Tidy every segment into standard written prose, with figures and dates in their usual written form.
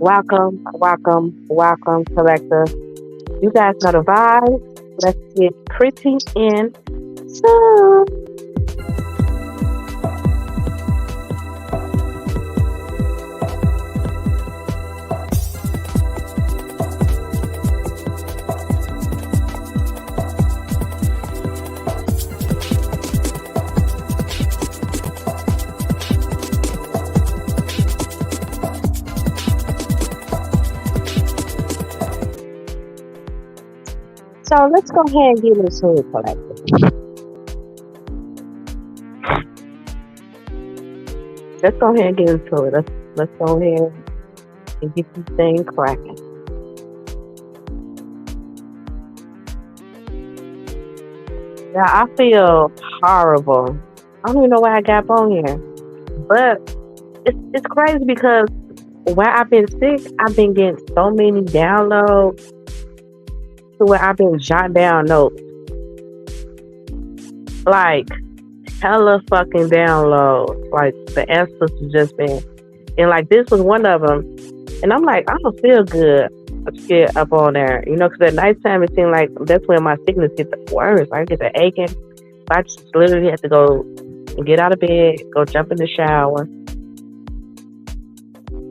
Welcome, welcome, welcome, collector. You guys know the vibes. Let's get pretty in some. So let's go ahead and get into it, collector. Let's go ahead and get into it. Let's go ahead and get this thing cracking. Now I feel horrible. I don't even know why I got on here, but it's crazy because while I've been sick, I've been getting so many downloads to where I've been jotting down notes, like hella fucking downloads. Like the answers have just been, and like this was one of them. And I'm like, I don't feel good. I get up on there, because at nighttime it seems like that's when my sickness gets worse. I get the aching. I just literally have to go and get out of bed, go jump in the shower.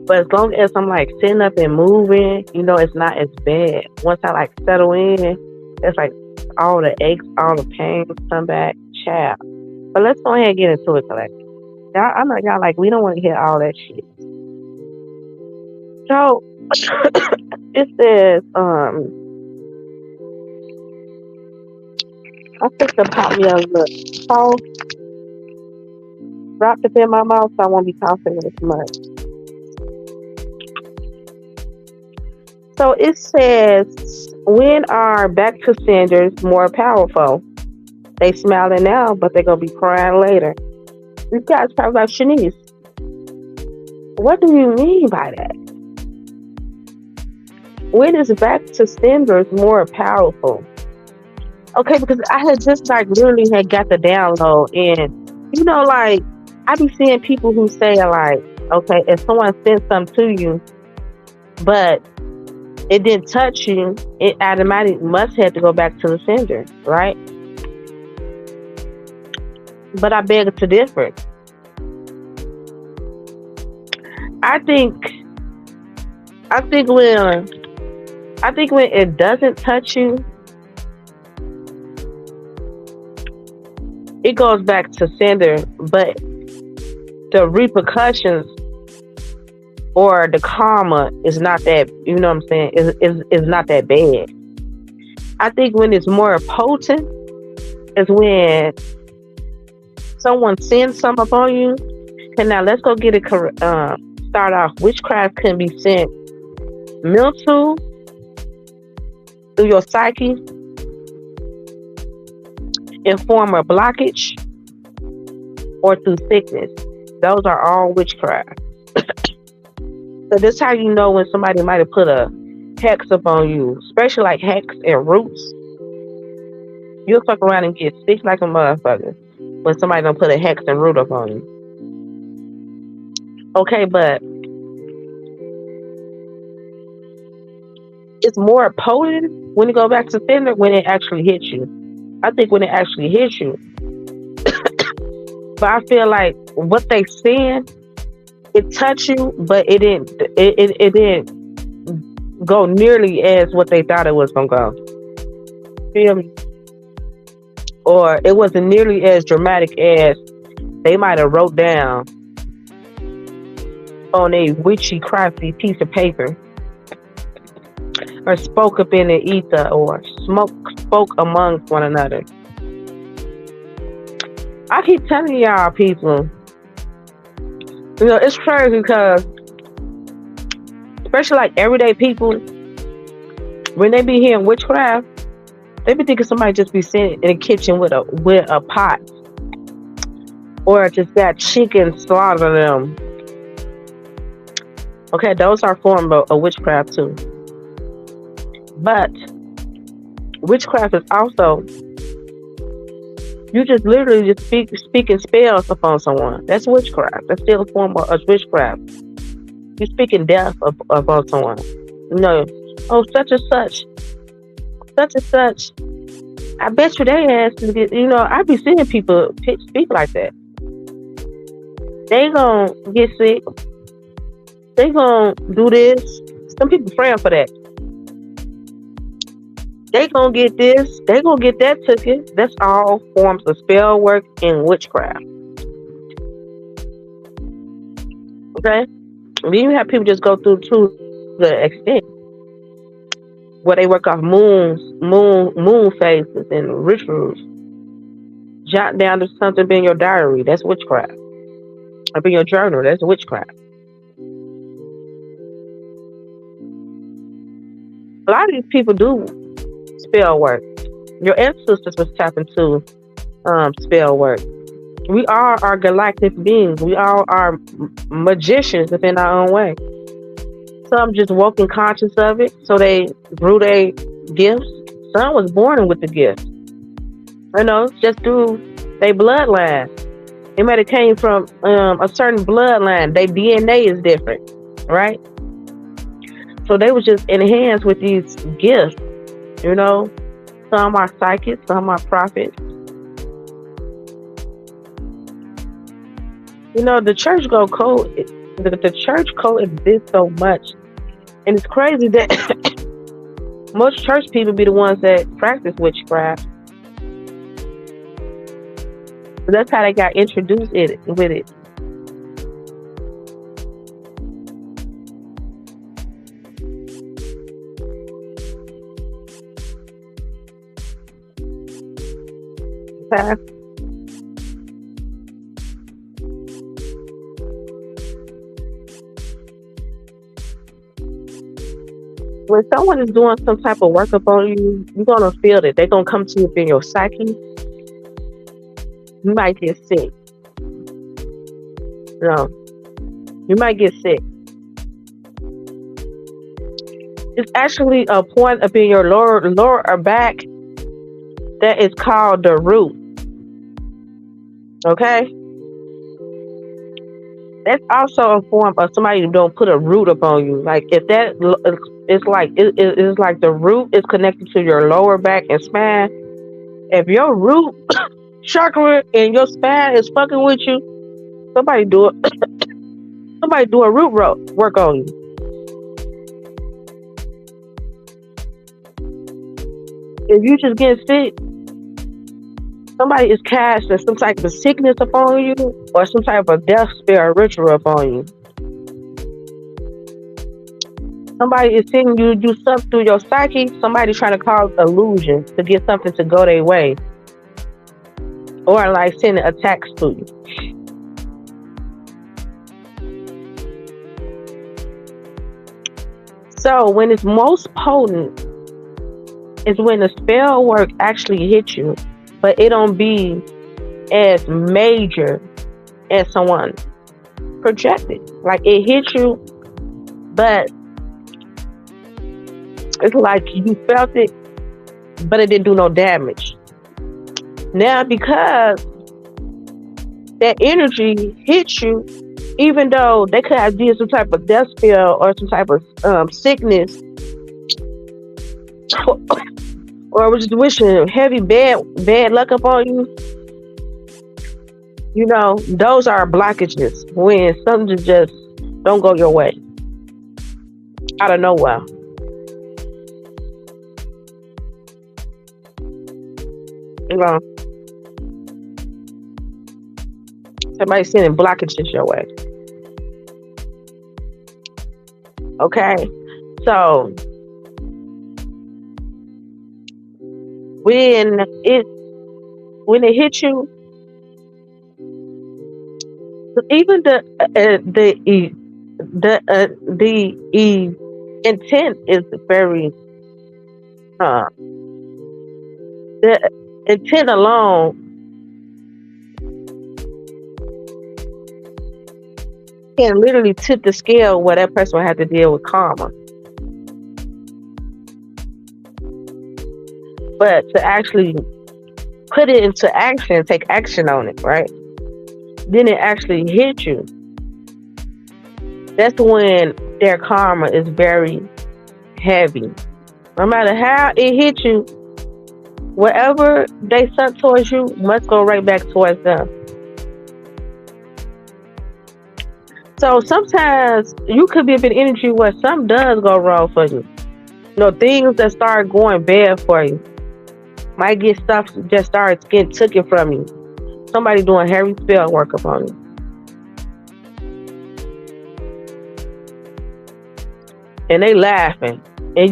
But as long as I'm like sitting up and moving, it's not as bad. Once I like settle in, it's like all the aches, all the pains come back, child. But let's go ahead and get into it, collective. I know y'all like we don't want to hear all that shit. So it says, I think the pop me a little salt, dropped it in my mouth, so I won't be coughing as much. So it says, when are back to senders more powerful? They smiling now, but they're gonna be crying later. These guys probably like, Shanice, what do you mean by that? When is back to senders more powerful? Okay, because I had just like literally had got the download, and like I be seeing people who say like, okay, if someone sent something to you, but it didn't touch you, it automatically must have to go back to the sender, right? But I beg to differ. I think when it doesn't touch you, it goes back to sender, but the repercussions or the karma is not that, what I'm saying, is not that bad. I think when it's more potent is when someone sends something upon you. And now let's go get it start off. Witchcraft can be sent mental, through your psyche, in form of blockage, or through sickness. Those are all witchcraft. So this how you know when somebody might have put a hex up on you, especially like hex and roots. You'll fuck around and get sick like a motherfucker when somebody don't put a hex and root up on you. Okay, but it's more potent when you go back to sender when it actually hits you. I think when it actually hits you. But I feel like what they send, it touched you, but it didn't go nearly as what they thought it was gonna go. Feel me? Or it wasn't nearly as dramatic as they might have wrote down on a witchy, crafty piece of paper, or spoke up in the ether, or spoke amongst one another. I keep telling y'all people, it's crazy because, especially like everyday people, when they be hearing witchcraft, they be thinking somebody just be sitting in the kitchen with a pot, or just got chicken slaughter them. Okay, those are forms of witchcraft too. But witchcraft is also You just literally just speaking spells upon someone. That's witchcraft. That's still a form of witchcraft. You're speaking death upon someone. No, oh such and such. I bet you they ass to get. I be seeing people speak like that. They gonna get sick. They gonna do this. Some people praying for that. They gonna get this. They gonna get that ticket. That's all forms of spell work and witchcraft. Okay, you have people just go through to the extent where they work off moon phases and rituals. Jot down something in your diary. That's witchcraft. Or in your journal. That's witchcraft. A lot of these people do spell work. Your ancestors was tapping into spell work. We all are galactic beings. We all are magicians within our own way. Some just woke in conscious of it, so they grew their gifts. Some was born with the gift. Just through their bloodline. It might have came from a certain bloodline. Their DNA is different, right? So they was just enhanced with these gifts. Some are psychics, some are prophets. The church the church coexists so much. And it's crazy that most church people be the ones that practice witchcraft. So that's how they got introduced with it. Okay. When someone is doing some type of work upon you, you're gonna feel it. They're gonna come to you in your psyche. You might get sick. You might get sick. It's actually a point up in your lower back that is called the root. Okay? That's also a form of somebody who don't put a root upon you. Like if that, it's like the root is connected to your lower back and spine. If your root chakra and your spine is fucking with you, somebody do it. Somebody do a root work on you. If you just get sick, somebody is casting some type of sickness upon you or some type of death spell ritual upon you. Somebody is seeing you do something through your psyche. Somebody trying to cause illusion to get something to go their way. Or like sending attacks to you. So when it's most potent is when the spell work actually hits you, but it don't be as major as someone projected. Like it hit you, but it's like you felt it, but it didn't do no damage. Now, because that energy hits you, even though they could have did some type of death spell or some type of sickness, or was just wishing heavy bad luck upon you, those are blockages when something just don't go your way out of nowhere. Somebody sending blockages your way. Okay, so when it hits you, even the intent is very the intent alone can literally tip the scale where that person will have to deal with karma. But to actually put it into action, take action on it, right? Then it actually hit you. That's when their karma is very heavy. No matter how it hit you, whatever they sent towards you must go right back towards them. So sometimes you could be in an energy where something does go wrong for you. Things that start going bad for you. Might get stuff that starts getting taken from you. Somebody doing heavy spell work upon you. And they laughing. And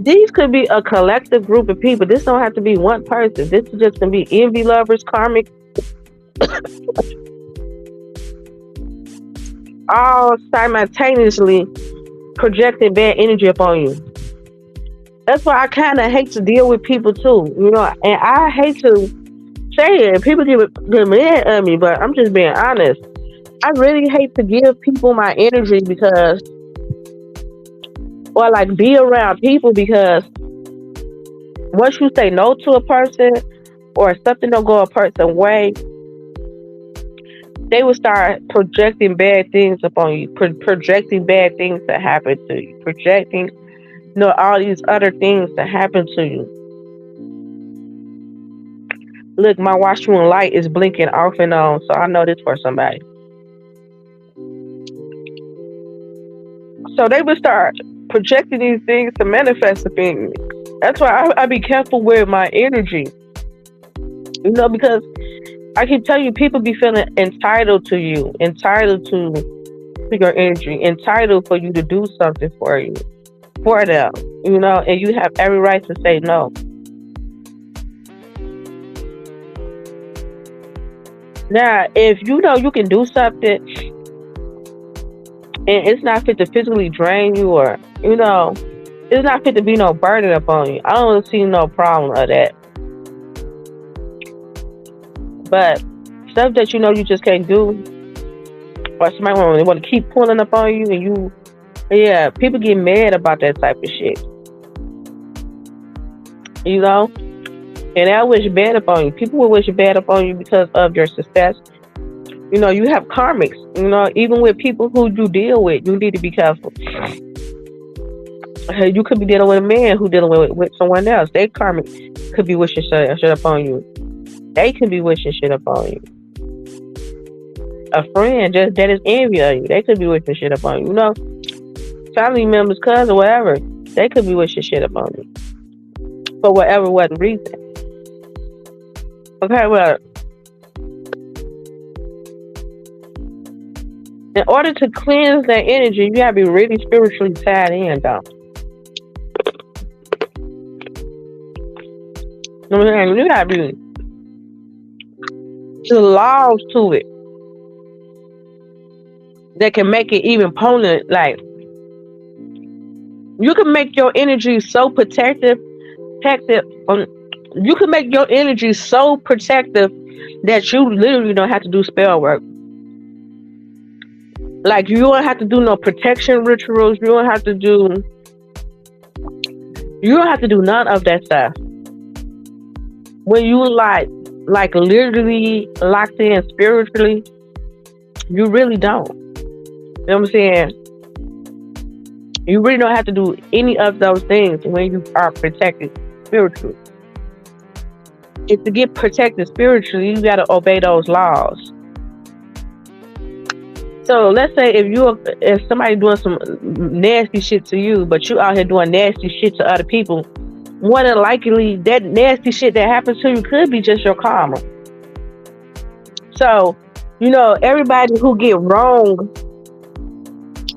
these could be a collective group of people. This don't have to be one person. This is just gonna be envy lovers, karmic, all simultaneously projecting bad energy upon you. That's why I kind of hate to deal with people too, and I hate to say it. People get mad at me, but I'm just being honest. I really hate to give people my energy or like be around people, because once you say no to a person or something don't go a person's way, they will start projecting bad things upon you, projecting bad things that happen to you, projecting all these other things that happen to you. Look, my washroom light is blinking off and on, so I know this for somebody. So they would start projecting these things to manifest the thing. That's why I be careful with my energy. Because I can tell you, people be feeling entitled to you, entitled to your energy, entitled for you to do something for them, and you have every right to say no. Now, if you can do something and it's not fit to physically drain you, or it's not fit to be no burden upon you, I don't see no problem of that. But stuff that you just can't do, or somebody want to keep pulling up on you, and people get mad about that type of shit. And they'll wish bad upon you. People will wish bad upon you because of your success. You have karmics. Even with people who you deal with, you need to be careful. You could be dealing with a man who dealing with someone else. They karmic could be wishing shit upon you. They could be wishing shit upon you. A friend just that is envy of you, they could be wishing shit upon you. Family members, cousins, whatever, they could be wishing shit upon you for whatever reason. Okay, well, in order to cleanse that energy, you gotta be really spiritually tied in, though. You gotta be the laws to it that can make it even potent. Like, you can make your energy so protective. You can make your energy so protective that you literally don't have to do spell work. Like, you don't have to do no protection rituals. You don't have to do none of that stuff. When you like literally locked in spiritually, you really don't. You know what I'm saying? You really don't have to do any of those things when you are protected spiritually. If to get protected spiritually, you gotta obey those laws. So let's say if somebody doing some nasty shit to you, but you out here doing nasty shit to other people, more than likely that nasty shit that happens to you could be just your karma. So, everybody who get wrong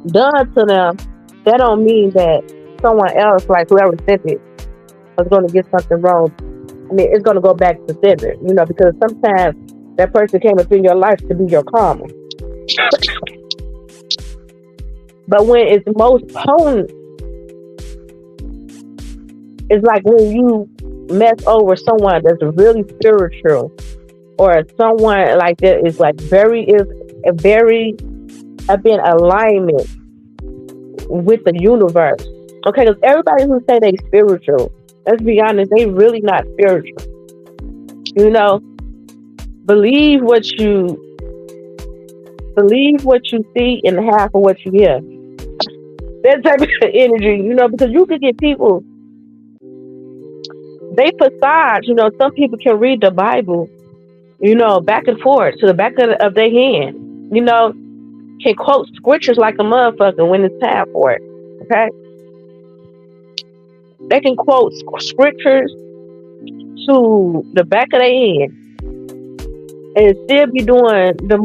done to them, that don't mean that someone else, like whoever sent it, is going to get something wrong. I mean, it's going to go back to sender, because sometimes that person came up in your life to be your karma. But when it's most potent, it's like when you mess over someone that's really spiritual, or someone like that is like very in alignment with the universe. Okay, because everybody who say they spiritual, Let's be honest, they really not spiritual. You know, believe what you believe what you see and half of what you hear. That type of energy, because you could get people, they facade, some people can read the Bible, back and forth to the back of their hand, can quote scriptures like a motherfucker when it's time for it. Okay? They can quote scriptures to the back of their hand and still be doing the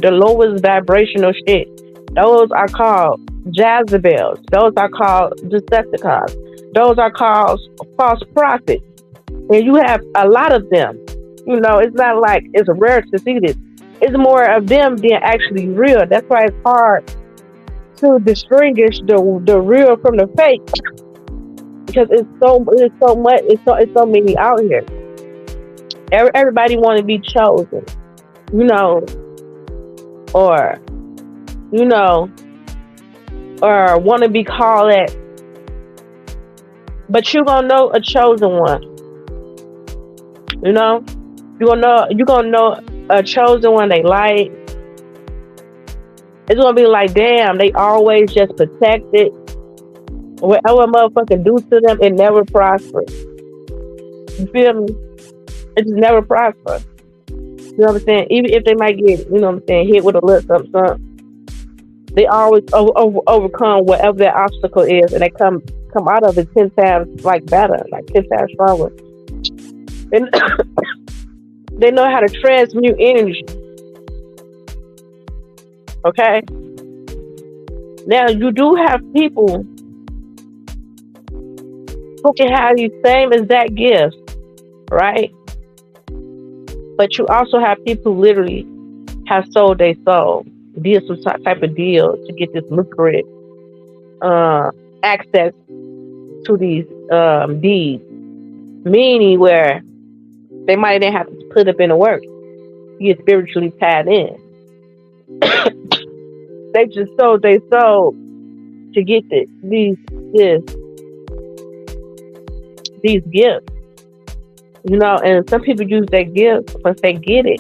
lowest vibrational shit. Those are called Jezebels. Those are called Decepticons. Those are called false prophets. And you have a lot of them. It's not like it's rare to see this. It's more of them being actually real. That's why it's hard to distinguish the real from the fake, because it's so much. It's so many out here. Everybody want to be chosen, or or want to be called that. But you gonna know a chosen one. You gonna know a chosen one they like. It's gonna be like, damn, they always just protected. Whatever motherfucker do to them, it never prospers. You feel me? It just never prospers. You know what I'm saying? Even if they might get, hit with a little something, they always overcome whatever that obstacle is, and they come out of it 10 times better, 10 times stronger. And they know how to transmute energy. Okay? Now, you do have people who can have these same exact gifts, right? But you also have people who literally have sold their soul, did some type of deal to get this lucrative access to these deeds. Meaning where they might then have to put up in the work to get spiritually tied in. They just sold their soul to get these gifts. And some people use their gifts once they get it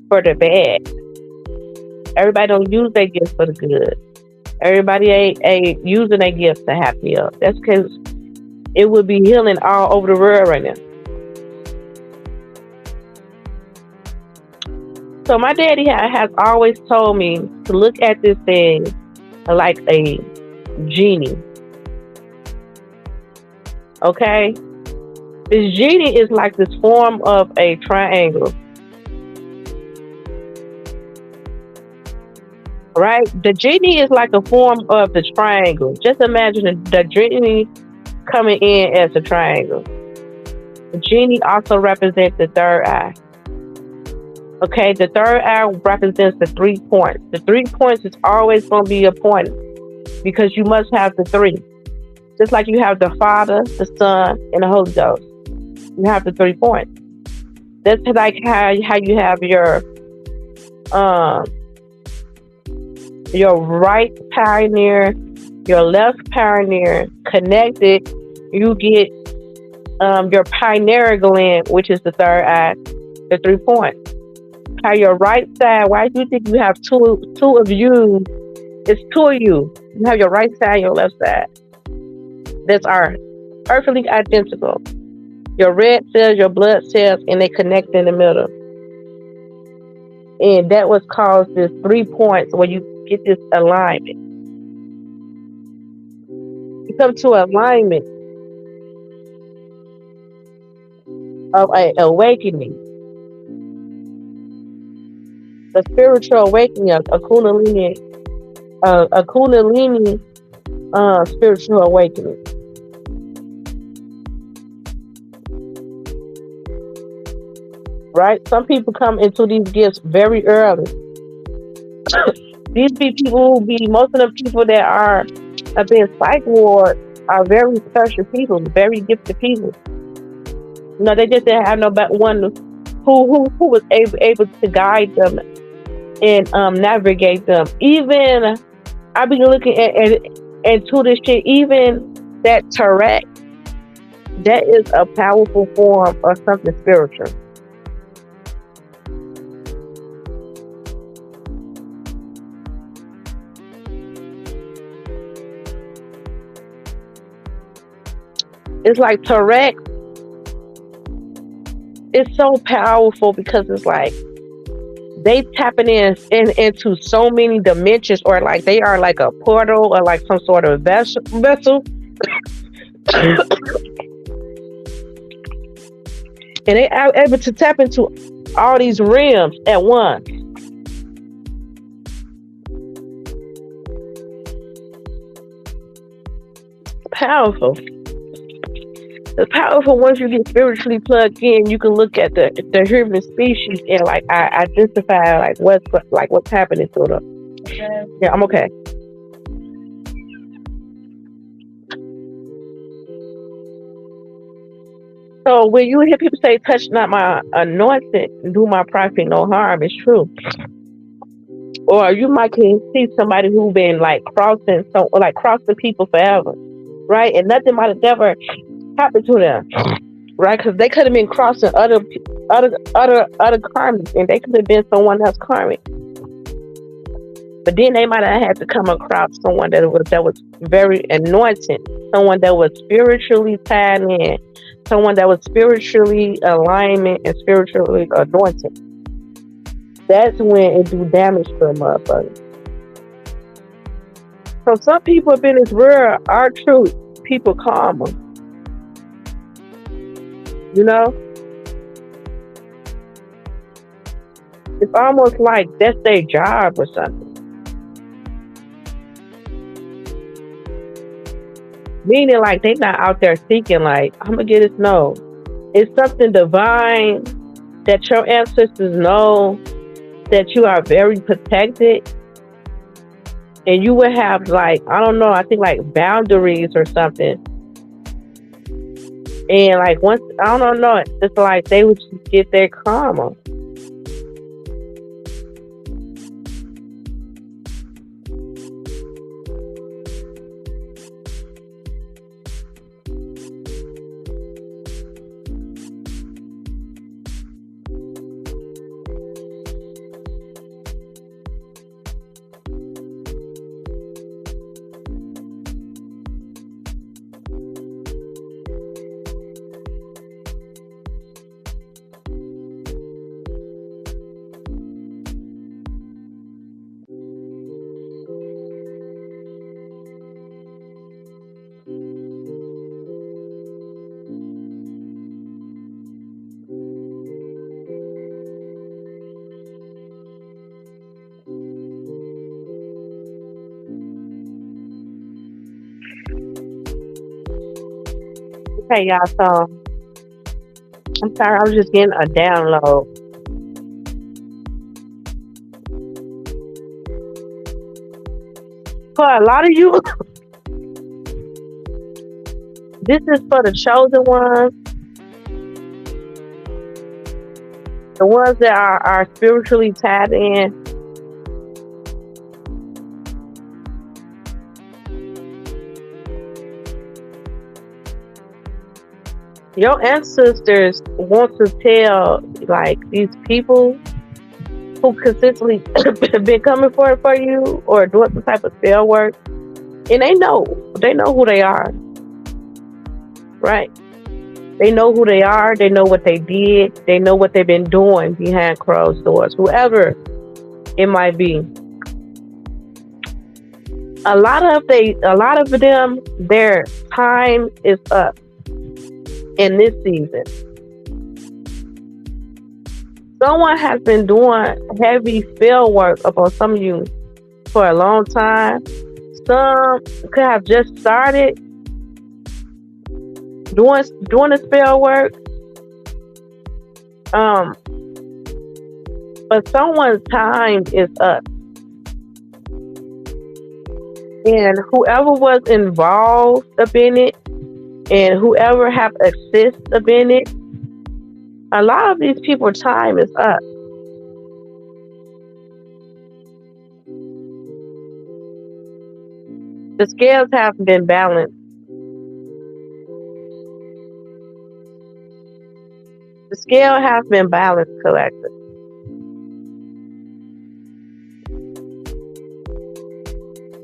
for the bad. Everybody don't use their gifts for the good. Everybody ain't using their gifts to have heal. That's because it would be healing all over the world right now. So my daddy has always told me to look at this thing like a genie. Okay? This genie is like this form of a triangle. Right? The genie is like a form of the triangle. Just imagine the genie coming in as a triangle. The genie also represents the third eye. Okay, the third eye represents the 3 points. The 3 points is always going to be a point because you must have the 3. Just like you have the Father, the Son, and the Holy Ghost. You have the 3 points. That's like how you have your right pioneer, your left pioneer connected. You get your pineal gland, which is the third eye, the 3 points. How your right side, why do you think you have two of you? It's 2 of you. You have your right side and your left side. That's perfectly identical. Your red cells, your blood cells, and they connect in the middle. And that was caused this 3 points where you get this alignment. You come to alignment of an awakening. The spiritual awakening of a Kundalini spiritual awakening. Right? Some people come into these gifts very early. These be people most of the people that are being psych ward are very special people, very gifted people. They just didn't have one who was able to guide them and navigate them. Even I be looking at into this shit. Even that Tourette, that is a powerful form of something spiritual. It's like Tourette is so powerful because it's like they tapping into so many dimensions, or like they are like a portal or like some sort of vessel. And they are able to tap into all these realms at once. Powerful. It's powerful once you get spiritually plugged in. You can look at the human species and like identify what's happening to them. Yeah, I'm okay. So when you hear people say, "Touch not my anointed, do my prophet no harm," it's true. Or you might can see somebody who been like crossing people forever, right? And nothing might have ever happened to them, right? Because they could have been crossing other karmics, and they could have been someone else karmic. But then they might have had to come across someone that was very anointed, someone that was spiritually tied in, someone that was spiritually alignment and spiritually anointed. That's when it do damage to a motherfucker. So some people up in this world are true people karma. You know? It's almost like that's their job or something. Meaning like they not out there seeking like, I'm gonna get this. No. It's something divine that your ancestors know that you are very protected, and you would have like, I don't know, I think like boundaries or something. And like once, I don't know, it's like they would just get their karma. Okay, y'all. So I'm sorry, I was just getting a download. For a lot of you, this is for the chosen ones, the ones that are spiritually tied in. Your ancestors want to tell like these people who consistently been coming for you or doing some type of spell work, and they know who they are, right? They know who they are. They know what they did. They know what they've been doing behind closed doors. Whoever it might be, a lot of them, their time is up in this season. Someone has been doing heavy spell work upon some of you for a long time. Some could have just started doing the spell work. But someone's time is up. And whoever was involved up in it and whoever have assist up in it, a lot of these people's time is up. The scales have been balanced. The scale have been balanced, collective.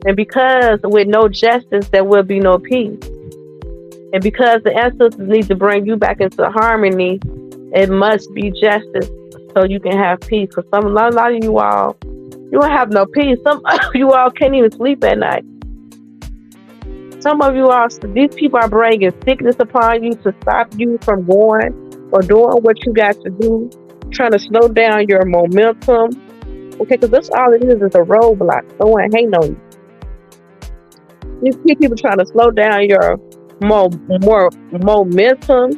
And because with no justice, there will be no peace. And because the ancestors need to bring you back into harmony, it must be justice so you can have peace. Because a lot of you all, you don't have no peace. Some of you all can't even sleep at night. Some of you all, these people are bringing sickness upon you to stop you from going or doing what you got to do, trying to slow down your momentum. Okay, because that's all it is a roadblock. Someone hating on you. These people trying to slow down your more momentum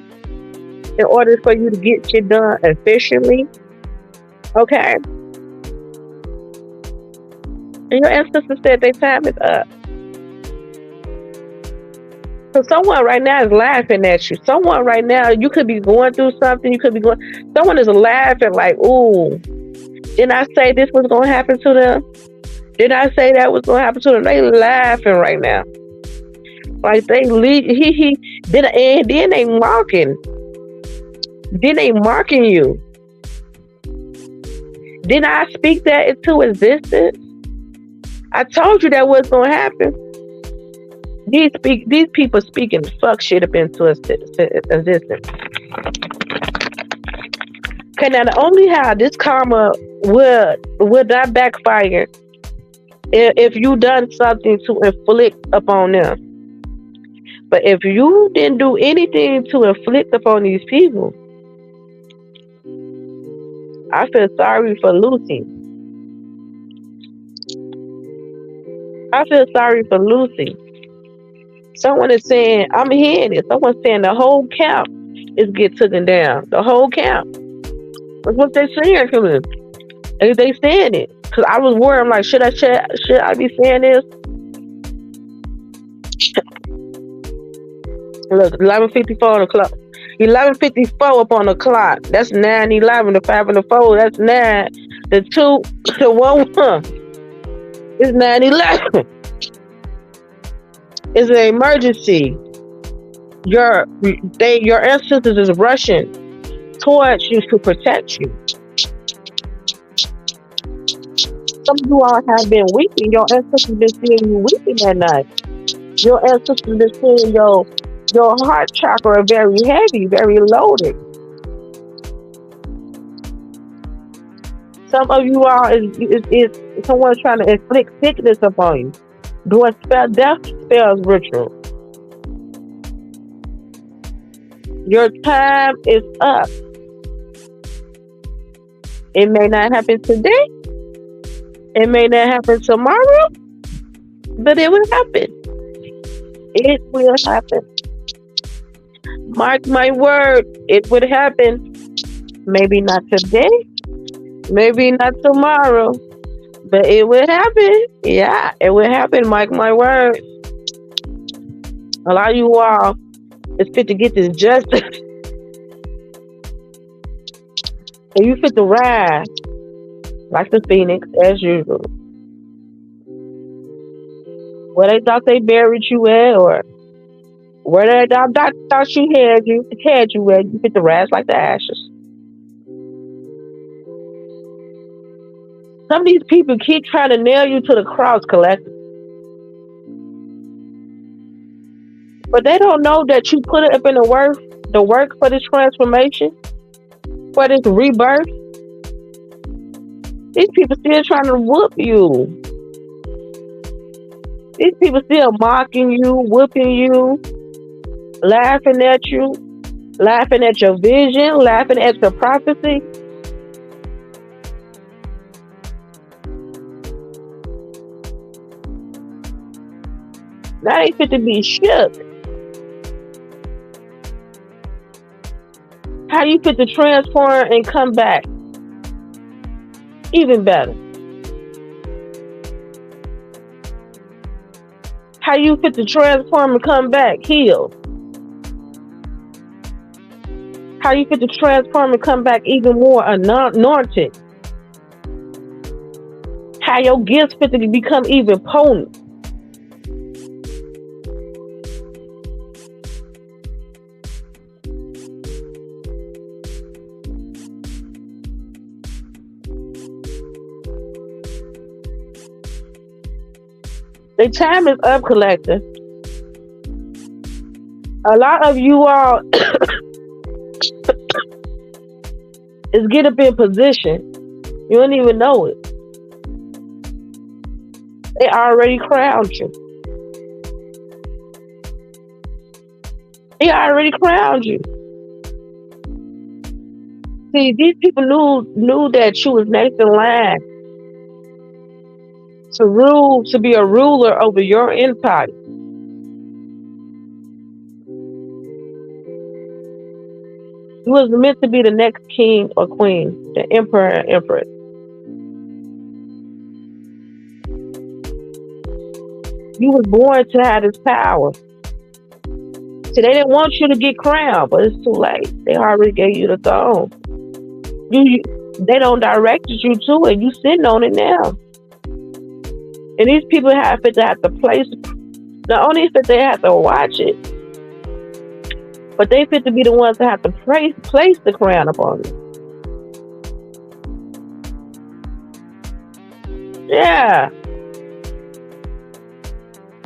in order for you to get shit done efficiently. Okay. And your ancestors said their time is up. So someone right now is laughing at you. Someone right now, you could be going through something. Someone is laughing like, ooh, didn't I say this was going to happen to them? Did I say that was going to happen to them? They laughing right now. Like they and then they mocking. Then they marking you. Didn't I speak that into existence? I told you that was going to happen. These people speaking fuck shit up into existence. Okay, now the only how this karma would not backfire if you done something to inflict upon them. But if you didn't do anything to inflict upon these people, I feel sorry for Lucy. I feel sorry for Lucy. Someone is saying, I'm hearing it. Someone's saying the whole camp is get taken down. The whole camp. That's what they're saying to me. And they saying it. Because I was worried. I'm like, should I be saying this? Look, 11:54 on the clock. 11:54 up on the clock. That's 9:11. The 5 and the 4. That's 9. The 2, the 1. It's 9:11. It's an emergency. Your ancestors is rushing towards you to protect you. Some of you all have been weeping. Your ancestors been seeing you weeping at night. Your ancestors been seeing your heart chakra very heavy, very loaded. Some of you all is someone trying to inflict sickness upon you, doing death spells ritual. Your time is up. It may not happen today. It may not happen tomorrow, but it will happen. It will happen. Mark my word, it would happen. Maybe not today, maybe not tomorrow, but it will happen. Yeah, it will happen. Mark my word. A lot of you all is fit to get this justice. And you fit to rise like the phoenix as usual. Where they thought they buried you at, or where they thought you had you at, you fit to rise like the ashes. Some of these people keep trying to nail you to the cross, collective. But they don't know that you put it up in the work for this transformation, for this rebirth. These people still trying to whoop you. These people still mocking you, whooping you, laughing at you, laughing at your vision, laughing at your prophecy. Now they fit to be shook. How you fit to transform and come back even better? How you fit to transform and come back healed? How you fit to transform and come back even more anointed? How your gifts fit to become even potent? The time is up, collector. A lot of you all is get up in position. You don't even know it. They already crowned you. They already crowned you. See, these people knew that you was next in line to rule, to be a ruler over your empire. You was meant to be the next king or queen, the emperor and empress. You was born to have this power. See, they didn't want you to get crowned, but it's too late. They already gave you the throne. They don't direct you to it. You sitting on it now. And these people have to place. Not only that they have to watch it, but they fit to be the ones that have to place the crown upon you. Yeah.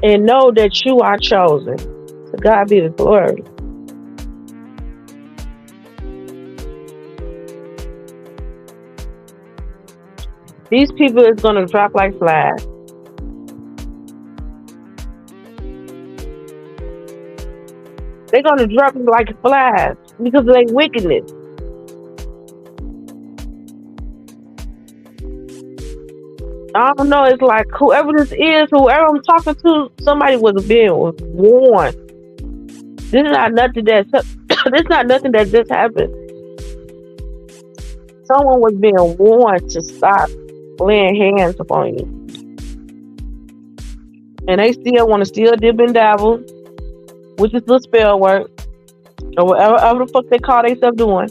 And know that you are chosen. To God be the glory. These people is going to drop like flies. They're going to drop like flies because of their wickedness. I don't know. It's like whoever this is, whoever I'm talking to, somebody was being warned. This is not nothing that. This is not nothing that just happened. Someone was being warned to stop laying hands upon you, and they still want to still dip and dabble, which is the spell work or whatever the fuck they call themselves doing.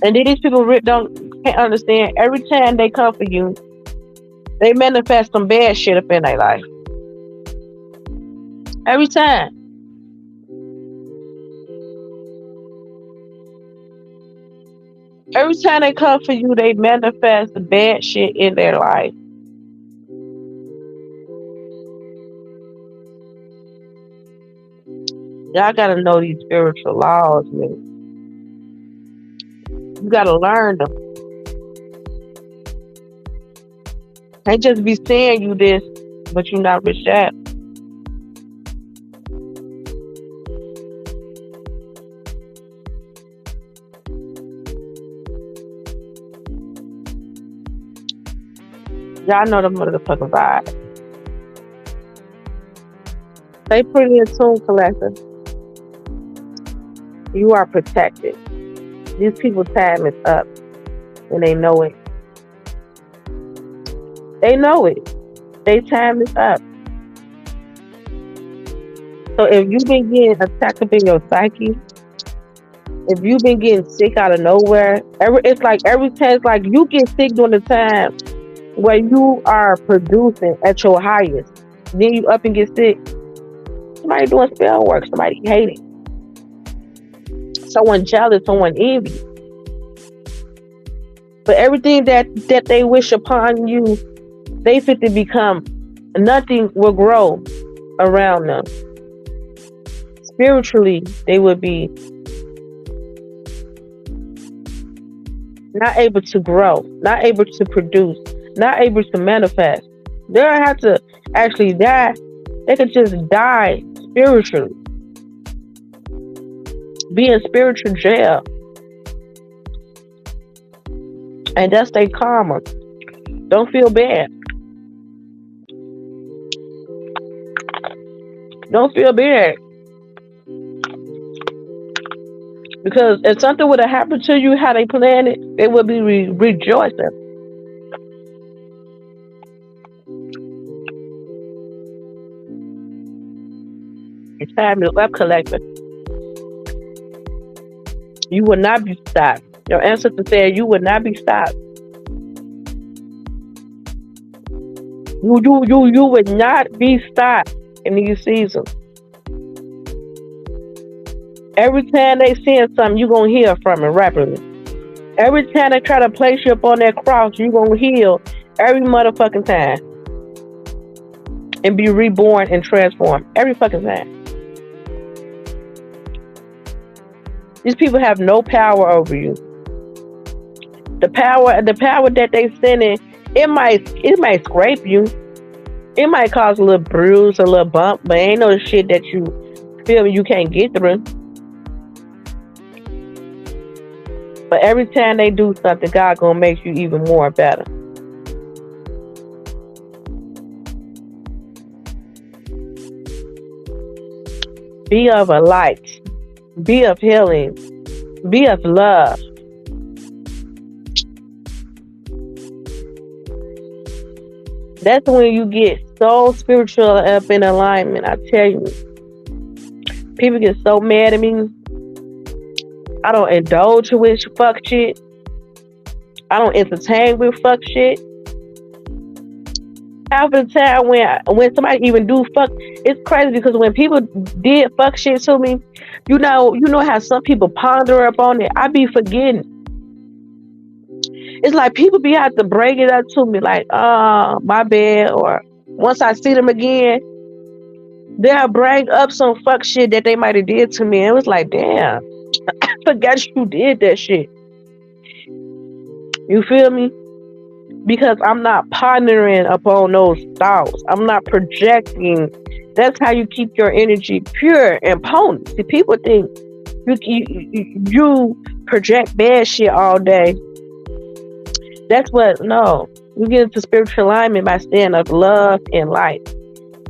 And then these people can't understand. Every time they come for you, they manifest some bad shit up in their life. Every time. Every time they come for you, they manifest the bad shit in their life. Y'all gotta know these spiritual laws, man. You gotta learn them. They just be saying you this, but you not rich at. Y'all know the motherfucking vibe. Stay pretty in tune, collector. You are protected. These people's time is up, and they know it. They know it. Their time is up. So if you've been getting attacked up in your psyche, if you've been getting sick out of nowhere, it's like every time, it's like you get sick during the time where you are producing at your highest. Then you up and get sick. Somebody doing spell work, somebody hating. Someone jealous, someone envy. But everything that they wish upon you, they fit to become, nothing will grow around them. Spiritually, they would be not able to grow, not able to produce, not able to manifest. They don't have to actually die. They could just die spiritually. Be in spiritual jail. And that's their karma. Don't feel bad. Don't feel bad. Because if something would have happened to you how they planned it, they would be rejoicing. It's time to up, collector. You will not be stopped. Your ancestor said you will not be stopped. You would not be stopped in these seasons. Every time they send something, you're going to hear from it rapidly. Every time they try to place you up on that cross, you're going to heal every motherfucking time. and be reborn and transformed every fucking time. These people have no power over you. The power that they sending, it might scrape you. It might cause a little bruise, a little bump, but ain't no shit that you feel you can't get through. But every time they do something, God gonna make you even more better. Be of a light. Be of healing. Be of love. That's when you get so spiritual up in alignment. I tell you. People get so mad at me. I don't indulge with fuck shit. I don't entertain with fuck shit. Half of the time when somebody even do fuck, it's crazy because when people did fuck shit to me, you know how some people ponder up on it. I be forgetting. It's like people be out to break it up to me like, oh, my bad. Or once I see them again, they'll bring up some fuck shit that they might have did to me. And it was like, damn, I forgot you did that shit. You feel me? Because I'm not pondering upon those thoughts. I'm not projecting. That's how you keep your energy pure and potent. See, people think you project bad shit all day. No. You get into spiritual alignment by staying of love and light.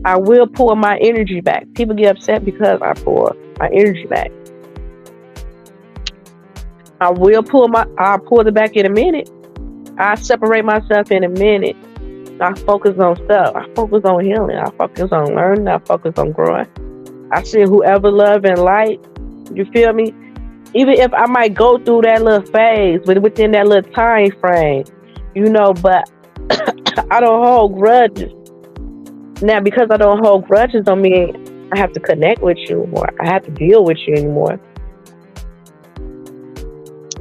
I will pull my energy back. People get upset because I pull my energy back. I'll pull it back in a minute. I separate myself in a minute. I focus on stuff. I focus on healing. I focus on learning. I focus on growing. I see whoever love and light. You feel me? Even if I might go through that little phase, but within that little time frame, but I don't hold grudges. Now, because I don't hold grudges don't mean I have to connect with you or I have to deal with you anymore.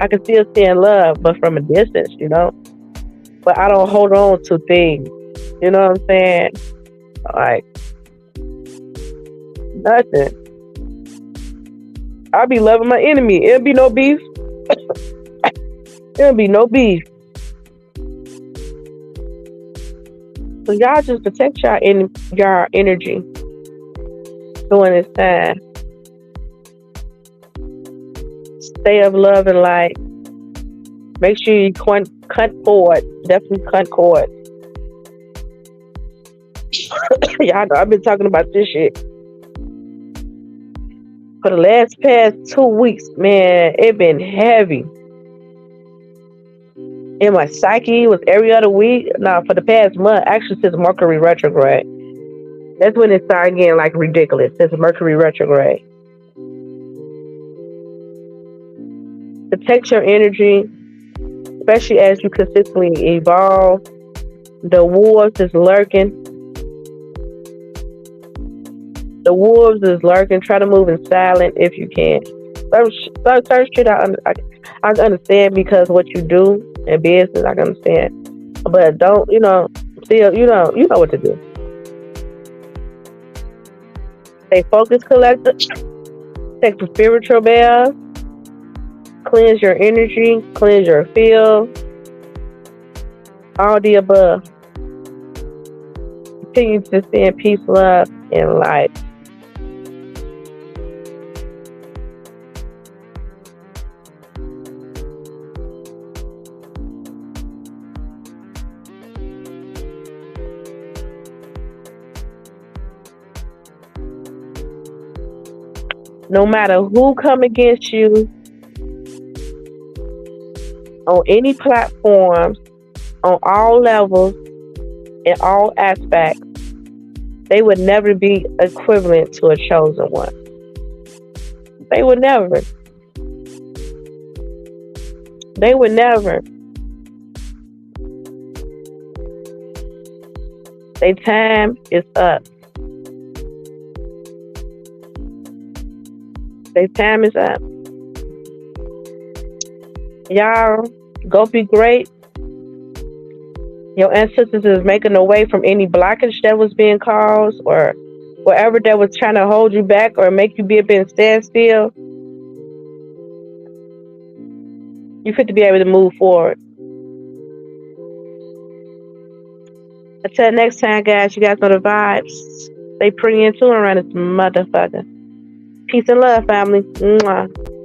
I can still stay in love, but from a distance, But I don't hold on to things. You know what I'm saying? Like, nothing. I'll be loving my enemy. It'll be no beef. It'll be no beef. So y'all just protect your energy during this time. Stay of love and light. Make sure you cut cord. Definitely cut cord. Y'all know I've been talking about this shit for the past 2 weeks, man. It been heavy. And my psyche was every other week. Nah, for the past month, actually since Mercury retrograde. That's when it started getting like ridiculous. Since Mercury retrograde. Protect your energy, especially as you consistently evolve. The wolves is lurking. Try to move in silent if you can. Certain shit I understand because what you do in business, I can understand. But don't, still, you know what to do. Stay focused, collected. Take some spiritual baths. Cleanse your energy, cleanse your field, all the above. Continue to stay in peace, love, and light. No matter who come against you, on any platforms, on all levels, in all aspects, they would never be equivalent to a chosen one. They would never. They would never. Their time is up. Their time is up. Y'all, go be great. Your ancestors is making away from any blockage that was being caused or whatever that was trying to hold you back or make you be up and stand still. You fit to be able to move forward. Until next time, guys, you guys know the vibes. Stay pretty in tune around this motherfucker. Peace and love, family. Mwah.